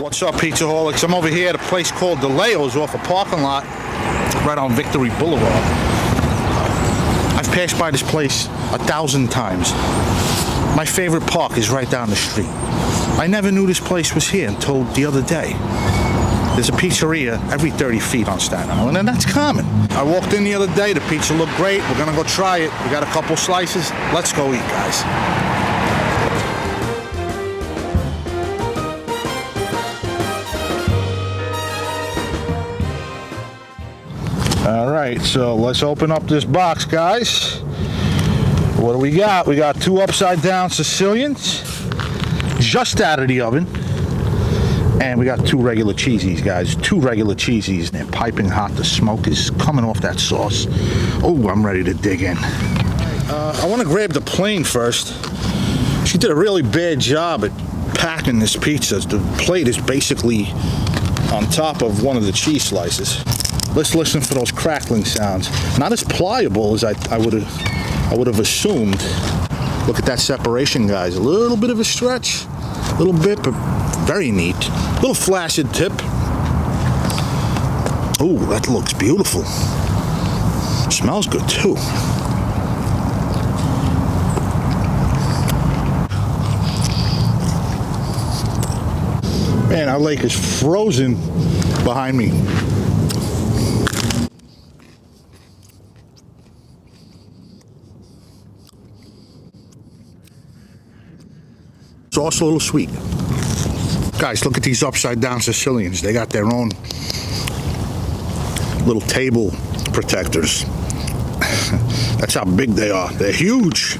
What's up, Pizzaholics? I'm over here at a place called DiLEO'S off a parking lot right on Victory Boulevard. I've passed by this place 1,000 times. My favorite park is right down the street. I never knew this place was here until the other day. There's a pizzeria every 30 feet on Staten Island, and that's common. I walked in the other day, the pizza looked great. We're gonna go try it. We got a couple slices. Let's go eat, guys. All right, so let's open up this box, guys. What do we got? We got 2 upside down Sicilians, just out of the oven. And we got 2 regular cheesies, guys. 2 regular cheesies. They're piping hot. The smoke is coming off that sauce. Oh, I'm ready to dig in. I want to grab the plane first. She did a really bad job at packing this pizza. The plate is basically on top of one of the cheese slices. Let's listen for those crackling sounds. Not as pliable as I would have assumed. Look at that separation, guys. A little bit of a stretch, a little bit, but very neat. A little flaccid tip. Oh, that looks beautiful. Smells good too. Man, our lake is frozen behind me. Sauce a little sweet. Guys, look at these upside down Sicilians. They got their own little table protectors. That's how big they are. They're huge.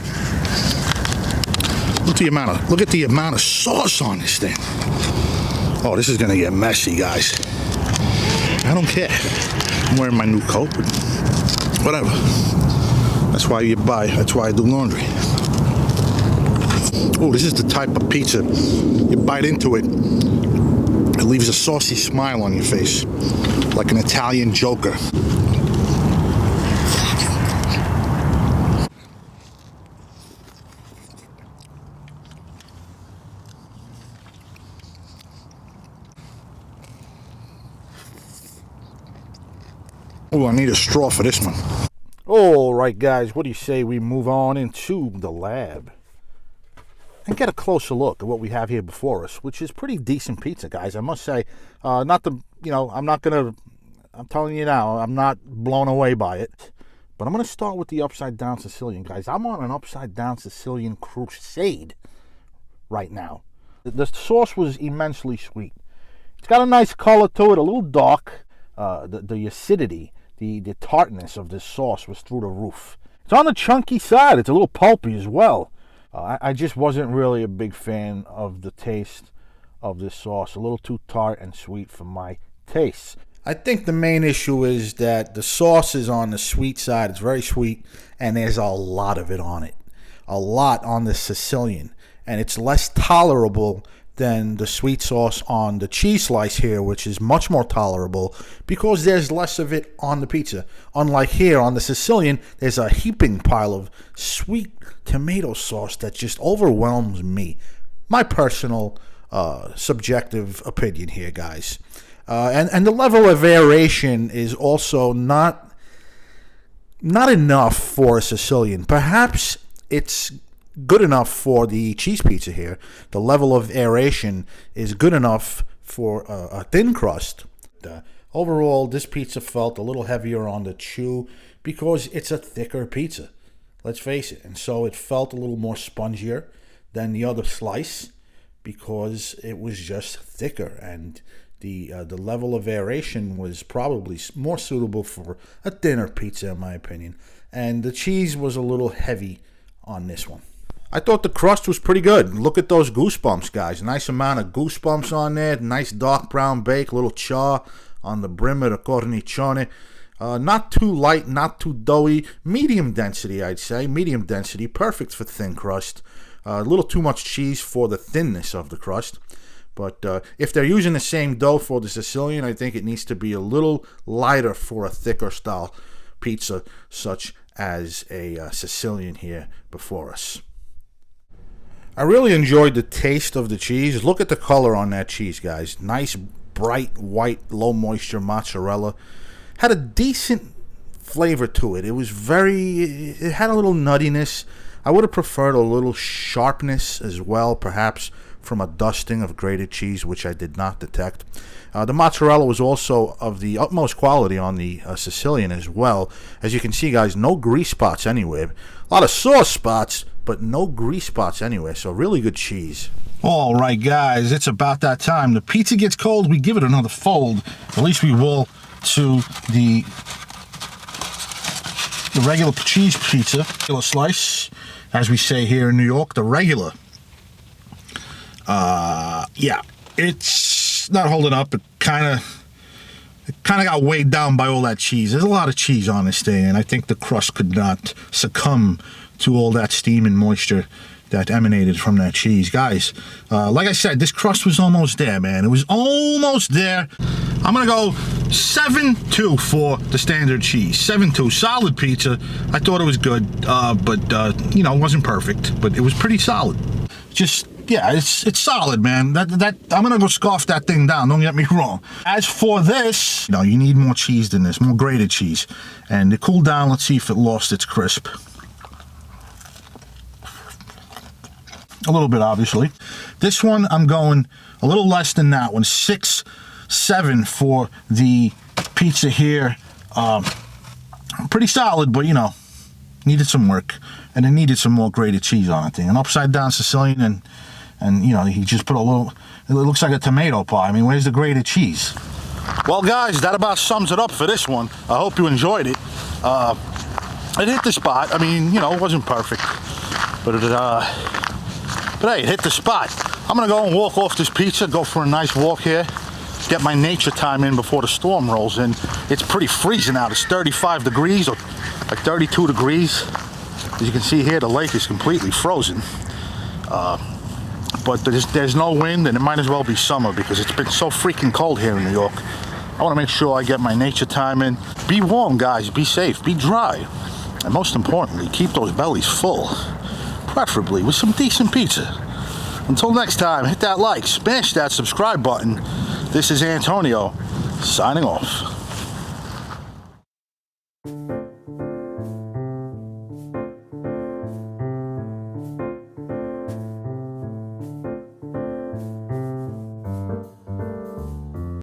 Look at the amount of sauce on this thing. Oh, this is gonna get messy, guys. I don't care. I'm wearing my new coat, but whatever. That's why you buy. That's why I do laundry. Oh, this is the type of pizza, you bite into it, it leaves a saucy smile on your face, like an Italian joker. Oh, I need a straw for this one. All right, guys, what do you say we move on into the lab and get a closer look at what we have here before us, which is pretty decent pizza, guys. I must say, I'm telling you now, I'm not blown away by it. But I'm going to start with the upside down Sicilian, guys. I'm on an upside down Sicilian crusade right now. The sauce was immensely sweet. It's got a nice color to it, a little dark. The acidity, the tartness of this sauce was through the roof. It's on the chunky side. It's a little pulpy as well. I just wasn't really a big fan of the taste of this sauce. A little too tart and sweet for my tastes. I think the main issue is that the sauce is on the sweet side. It's very sweet, and there's a lot of it on it. A lot on the Sicilian. And it's less tolerable than the sweet sauce on the cheese slice here, which is much more tolerable because there's less of it on the pizza. Unlike here on the Sicilian, there's a heaping pile of sweet tomato sauce that just overwhelms me. My personal subjective opinion here, guys. And the level of aeration is also not enough for a Sicilian. Perhaps it's good enough for the cheese pizza here. The level of aeration is good enough for a thin crust. Overall, this pizza felt a little heavier on the chew because it's a thicker pizza. Let's face it. And so it felt a little more spongier than the other slice because it was just thicker. And the level of aeration was probably more suitable for a thinner pizza, in my opinion. And the cheese was a little heavy on this one. I thought the crust was pretty good. Look at those goosebumps, guys. Nice amount of goosebumps on there. Nice dark brown bake, little char on the brim of the cornicione. Not too light, not too doughy. Medium density, I'd say. Medium density, perfect for thin crust. A little too much cheese for the thinness of the crust. But if they're using the same dough for the Sicilian, I think it needs to be a little lighter for a thicker style pizza, such as a Sicilian here before us. I really enjoyed the taste of the cheese. Look at the color on that cheese, guys. Nice, bright, white, low moisture mozzarella. Had a decent flavor to it. It had a little nuttiness. I would have preferred a little sharpness as well, perhaps from a dusting of grated cheese, which I did not detect. The mozzarella was also of the utmost quality on the Sicilian as well. As you can see, guys, no grease spots anywhere. A lot of sauce spots, but no grease spots anywhere. So really good cheese. All right, guys, it's about that time. The pizza gets cold, we give it another fold. At least we will to the regular cheese pizza, regular slice, as we say here in New York, the regular. Yeah, it's not holding up. It kind of got weighed down by all that cheese. There's a lot of cheese on this thing, and I think the crust could not succumb to all that steam and moisture that emanated from that cheese. Guys, like I said, this crust was almost there, man. It was almost there. I'm gonna go 7-2 for the standard cheese. 7-2, solid pizza. I thought it was good, but you know, it wasn't perfect, but it was pretty solid. Just, yeah, it's solid, man. I'm gonna go scarf that thing down, don't get me wrong. As for this, no, you need more cheese than this, more grated cheese. And to cool down, let's see if it lost its crisp. A little bit, obviously. This one, I'm going a little less than that one. 6-7 for the pizza here. Pretty solid, but you know, needed some work, and it needed some more grated cheese on it. An upside down Sicilian, and you know, he just put a little. It looks like a tomato pie. I mean, where's the grated cheese? Well, guys, that about sums it up for this one. I hope you enjoyed it. It hit the spot. I mean, you know, it wasn't perfect, but hey, it hit the spot. I'm gonna go and walk off this pizza, go for a nice walk here, get my nature time in before the storm rolls in. It's pretty freezing out. It's 35 degrees, or like 32 degrees. As you can see here, the lake is completely frozen. But there's no wind, and it might as well be summer because it's been so freaking cold here in New York. I wanna make sure I get my nature time in. Be warm, guys, be safe, be dry. And most importantly, keep those bellies full. Preferably with some decent pizza. Until next time, hit that like, smash that subscribe button. This is Antonio, signing off.